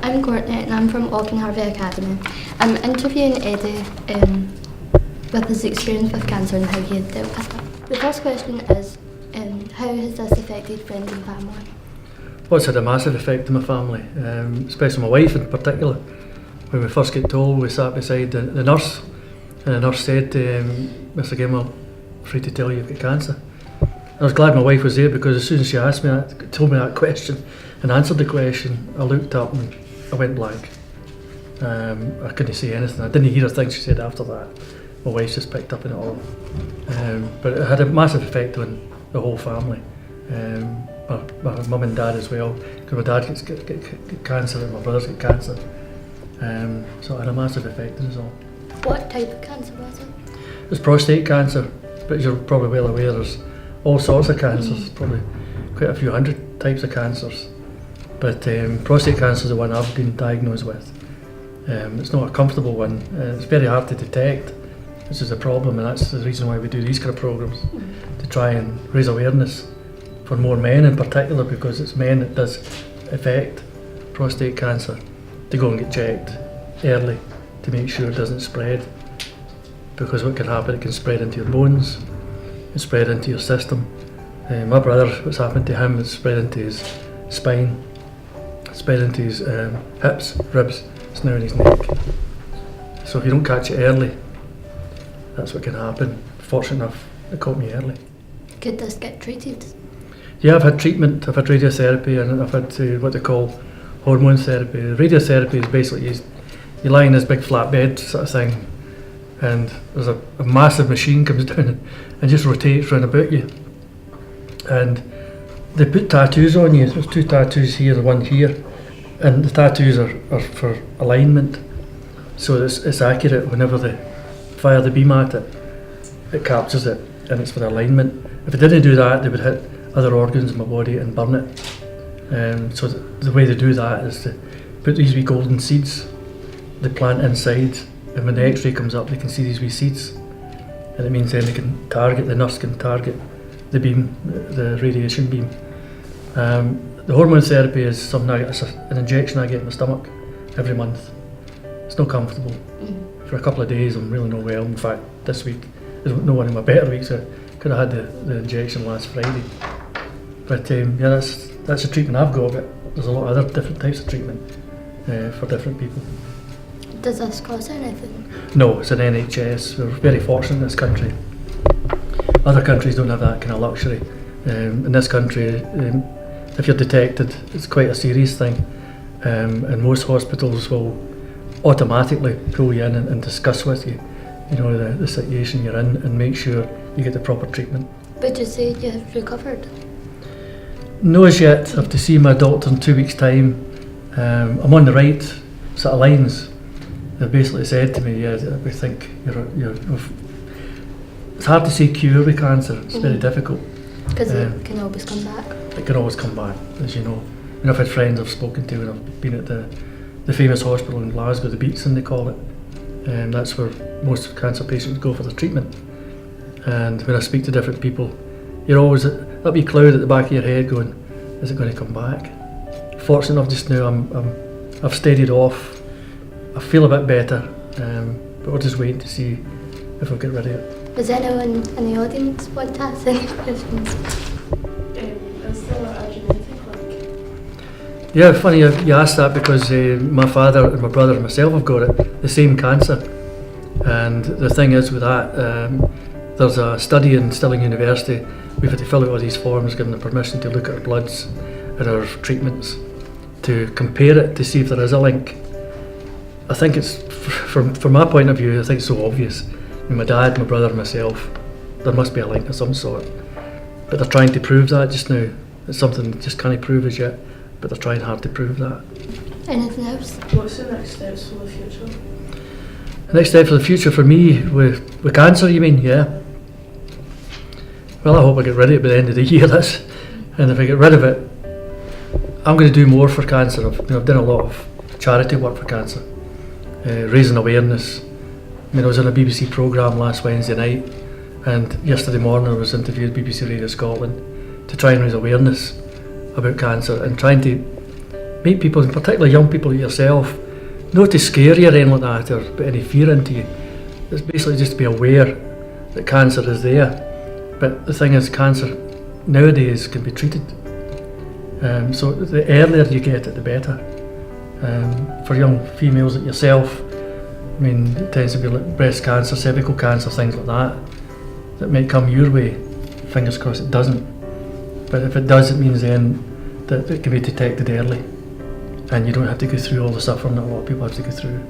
I'm Courtney and I'm from Auchenharvie Academy. I'm interviewing Eddy with his experience with cancer and how he had dealt with it. The first question is, how has this affected friends and family? Well, it's had a massive effect on my family, especially my wife in particular. When we first get told, we sat beside the nurse, and the nurse said to Mr. Gemmell, "Afraid to tell you you've got cancer." I was glad my wife was there, because as soon as she asked me that, told me that question and answered the question, I looked up and I went blank. I couldn't say anything. I didn't hear a thing she said after that. My wife just picked up on it all. But it had a massive effect on the whole family. My mum and dad as well, because my dad gets cancer and my brothers get cancer. So it had a massive effect on us all. What type of cancer was it? It was prostate cancer, but you're probably well aware there's all sorts of cancers, probably quite a few hundred types of cancers. But prostate cancer is the one I've been diagnosed with. It's not a comfortable one. It's very hard to detect, which is a problem, and that's the reason why we do these kind of programs, to try and raise awareness for more men in particular, because it's men that does affect prostate cancer, to go and get checked early to make sure it doesn't spread. Because what can happen, it can spread into your bones, it spread into your system. My brother, what's happened to him, it's spread into his spine, spread into his hips, ribs, it's now in his neck. So if you don't catch it early, that's what can happen. Fortunate enough, it caught me early. Could this get treated? Yeah, I've had treatment, I've had radiotherapy, and I've had what they call hormone therapy. Radiotherapy is basically you lie in this big flat bed sort of thing, and there's a massive machine comes down and just rotates round about you. And they put tattoos on you. There's 2 tattoos here, the one here, and the tattoos are for alignment. So it's accurate. Whenever they fire the beam at it, it captures it, and it's for alignment. If it didn't do that, they would hit other organs in my body and burn it. So the way they do that is to put these wee golden seeds, they plant inside, and when the X-ray comes up, they can see these wee seeds, and it means then they can target, the nurse can target the beam, the radiation beam. The hormone therapy is something it's an injection I get in my stomach every month. It's not comfortable. For a couple of days I'm really not well. In fact, this week there's no one in my better week, so I could have had the injection last Friday. But yeah, that's the treatment I've got, but there's a lot of other different types of treatment for different people. Does this cost anything? No, it's an NHS. We're very fortunate in this country. Other countries don't have that kind of luxury. In this country, if you're detected, it's quite a serious thing, and most hospitals will automatically pull you in and discuss with you, the situation you're in, and make sure you get the proper treatment. Would you say you have recovered? No, as yet. I have to see my doctor in 2 weeks' time. I'm on the right sort of lines. They've basically said to me, yeah, we think you're it's hard to say cure with cancer, it's very difficult. Because it can always come back. It can always come back, as you know. And I've had friends I've spoken to, and I've been at the famous hospital in Glasgow, the Beatson they call it, and that's where most cancer patients go for their treatment. And when I speak to different people, you're always that wee cloud at the back of your head going, is it going to come back? Fortunate enough just now, I've steadied off. I feel a bit better, but we're just waiting to see if we'll get rid of it. Does anyone in the audience want to ask any questions? Is there a genetic link? Yeah, funny you asked that, because my father and my brother and myself have got it, the same cancer. And the thing is with that, there's a study in Stirling University. We've had to fill out all these forms, given the permission to look at our bloods and our treatments, to compare it to see if there is a link. I think it's, from my point of view, I think it's so obvious. I mean, my dad, my brother and myself, there must be a link of some sort. But they're trying to prove that just now. It's something they just can't prove as yet, but they're trying hard to prove that. Anything else? What's the next steps for the future? The next step for the future for me, with cancer you mean, yeah? Well, I hope I get rid of it by the end of the year, and if I get rid of it, I'm going to do more for cancer. I've done a lot of charity work for cancer. Raising awareness. I was on a BBC programme last Wednesday night, and yesterday morning I was interviewed BBC Radio Scotland to try and raise awareness about cancer, and trying to meet people, and particularly young people like yourself, not to scare you or anything like that, or put any fear into you. It's basically just to be aware that cancer is there. But the thing is, cancer nowadays can be treated. So the earlier you get it, the better. For young females like yourself, I mean, it tends to be like breast cancer, cervical cancer, things like that might come your way. Fingers crossed it doesn't. But if it does, it means then that it can be detected early, and you don't have to go through all the suffering that a lot of people have to go through.